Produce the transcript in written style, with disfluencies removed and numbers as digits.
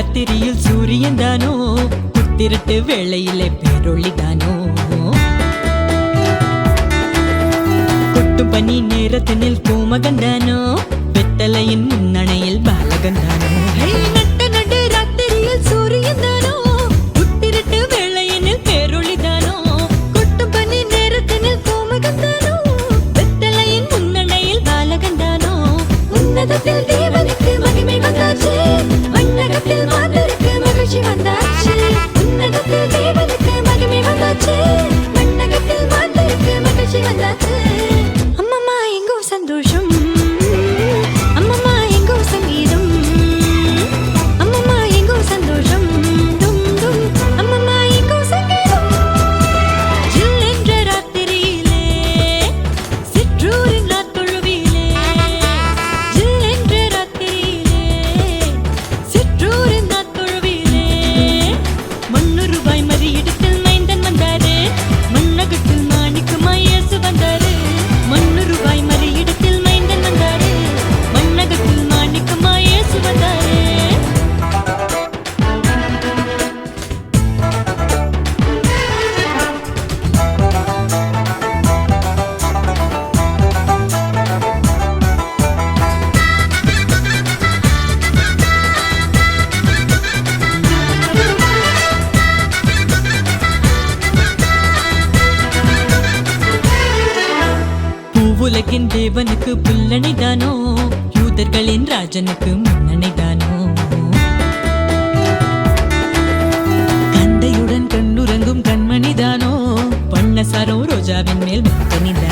ராத்திரியில் சூரியன் தானோ, புத்திரட்டு வேளையிலே பேரொளிதானோ. கொட்டும் பனி நேரத்தினில் பூமகந்தானோ, வெத்தலையின் முன்னணையில் பாலகந்தானோ. நட்டு ராத்திரியில் சூரியன் தானோ, புத்திரட்டு வேளையினில் பேரொளிதானோ. கொட்டும் பனி நேரத்தினில் பூமகந்தானோ, வெத்தலையின் முன்னணையில் பாலகந்தானோ. உன்னதத்தில் தேவனுக்கு மகிமை வந்தாச்சு, மண்ணகத்தில் மாந்தருக்கு மகிழ்ச்சி வந்தாச்சு. உன்னதத்தில் தேவனுக்கு மகிமை வந்தாச்சு, மண்ணகத்தில் மாந்தருக்கு மகிழ்ச்சி வந்தாச்சு. அம்மம்மா எங்கோ சந்தோஷம், அம்மம்மா எங்கோ சங்கீதம், அம்மம்மா எங்கோ சந்தோஷம், டும் டும் அம்மம்மா எங்கோ சங்கீதம். ஜில் என்ற ராத்திரியிலே சிற்றூரின் நாத்தொழுவிலே, ஜில் என்ற ராத்திரியிலே சிற்றூரின் நாத்தொழுவிலே. ₹100 மறியிடத்தில் மைந்தன் வந்தாரு, மண்ணகத்தில் மாணிக்கமாய் இயேசு வந்தாரு. ₹100 மறியிடத்தில் மைந்தன் வந்தாரு, மண்ணகத்தில் மாணிக்கமாய் இயேசு வந்தாரு. பூவுலகின் தேவனுக்கு புல்லணிதானோ, யூதர்களின் ராஜனுக்கு முன்னணிதானோ. கந்தையுடன் கண்ணுறங்கும் கண்மணிதானோ, பண்ணசாரோ ரோஜாவின் மேல் பக்தனிதானோ.